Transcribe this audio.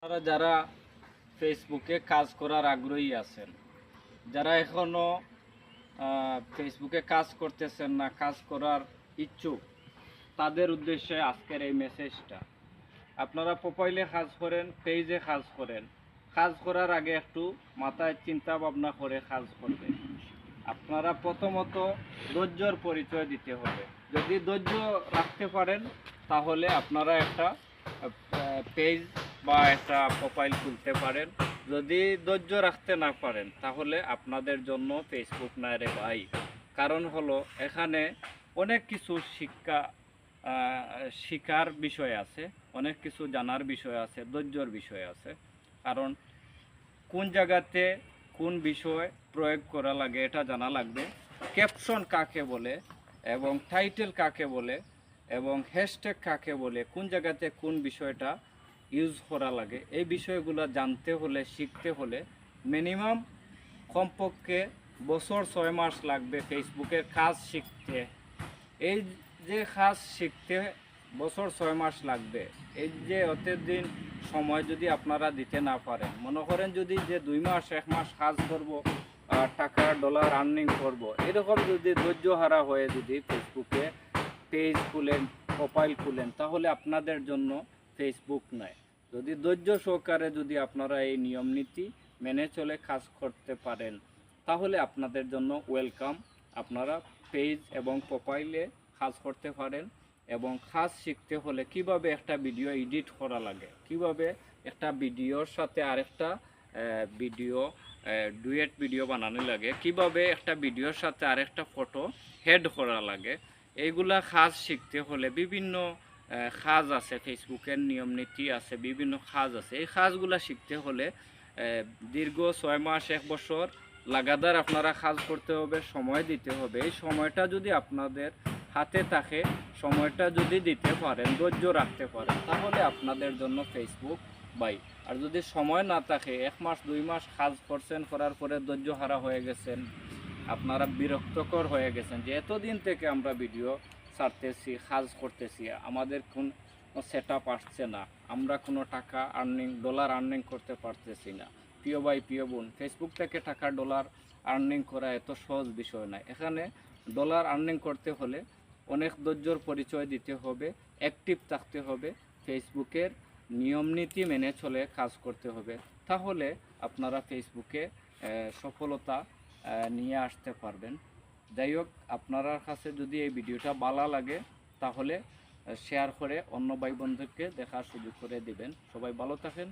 আপনারা যারা ফেসবুকে কাজ করার আগ্রহী আছেন, যারা এখনও ফেসবুকে কাজ করতেছেন না, কাজ করার ইচ্ছুক, তাদের উদ্দেশ্যে আজকের এই মেসেজটা। আপনারা প্রোফাইলে কাজ করেন, পেজে কাজ করেন, কাজ করার আগে একটু মাথায় চিন্তা ভাবনা করে কাজ করবেন। আপনারা প্রথমত ধৈর্যর পরিচয় দিতে হবে। যদি ধৈর্য রাখতে পারেন তাহলে আপনারা একটা পেজ বা একটা প্রোফাইল খুলতে পারেন। যদি ধৈর্য রাখতে না পারেন তাহলে আপনাদের জন্য ফেসবুক না রে ভাই। কারণ হলো এখানে অনেক কিছু শিকার বিষয় আছে, অনেক কিছু জানার বিষয় আছে, ধৈর্যর বিষয় আছে। কারণ কোন জায়গাতে কোন বিষয় প্রয়োগ করা লাগে এটা জানা লাগবে, ক্যাপশন কাকে বলে এবং টাইটেল কাকে বলে এবং হ্যাশট্যাগ কাকে বলে, কোন জায়গাতে কোন বিষয়টা ইউজ করা লাগে, এই বিষয়গুলো জানতে হলে, শিখতে হলে মিনিমাম কমপক্ষে বছর 6 মাস লাগবে ফেসবুকের কাজ শিখতে। এই যে কাজ শিখতে বছর 6 মাস লাগবে, এই যে অতদিন সময় যদি আপনারা দিতে না পারেন, মনে করেন যদি যে 2 মাস 1 মাস কাজ করব, টাকা ডলার আর্নিং করব, এরকম যদি ধৈর্য হারা হয়ে যদি ফেসবুকে পেজ খুলেন, প্রোফাইল খুলেন, তাহলে আপনাদের জন্য ফেসবুক নয়। যদি ধৈর্য সহকারে যদি আপনারা এই নিয়ম নীতি মেনে চলে কাজ করতে পারেন তাহলে আপনাদের জন্য ওয়েলকাম। আপনারা পেজ এবং প্রোফাইলে কাজ করতে পারেন এবং কাজ শিখতে হলে কিভাবে একটা ভিডিও এডিট করা লাগে, কিভাবে একটা ভিডিওর সাথে আরেকটা ভিডিও ডুয়েট ভিডিও বানানো লাগে, কিভাবে একটা ভিডিওর সাথে আরেকটা ফটো হেড করা লাগে, এইগুলা কাজ শিখতে হলে বিভিন্ন কাজ আছে, ফেসবুকের নিয়ম নীতি আছে, বিভিন্ন কাজ আছে। এই কাজগুলা শিখতে হলে দীর্ঘ 6 মাস 1 বছর লাগাতার আপনারা কাজ করতে হবে, সময় দিতে হবে। এই সময়টা যদি আপনাদের হাতে থাকে, সময়টা যদি দিতে পারেন, ধৈর্য রাখতে পারেন, তাহলে আপনাদের জন্য ফেসবুক বাই। আর যদি সময় না থাকে, 1 মাস 2 মাস কাজ করছেন, করার পরে ধৈর্য হারা হয়ে গেছেন, আপনারা বিরক্তকর হয়ে গেছেন যে এতদিন থেকে আমরা ভিডিও ছাড়তেছি, কাজ করতেছি, আমাদের কোন সেট আপ আসছে না, আমরা কোনো টাকা আর্নিং ডলার আর্নিং করতে পারতেছি না। প্রিয় ভাই, প্রিয় বোন, ফেসবুক থেকে টাকা ডলার আর্নিং করা এত সহজ বিষয় নয়। এখানে ডলার আর্নিং করতে হলে অনেক ধৈর্যর পরিচয় দিতে হবে, অ্যাক্টিভ থাকতে হবে, ফেসবুকের নিয়ম নীতি মেনে চলে কাজ করতে হবে। তাহলে আপনারা ফেসবুকে সফলতা নিয়ে আসতে পারবেন। যাই হোক, আপনার কাছে যদি এই ভিডিওটা ভালো লাগে তাহলে শেয়ার করে অন্য ভাই বন্ধুকে দেখার সুযোগ করে দিবেন। সবাই ভালো থাকেন।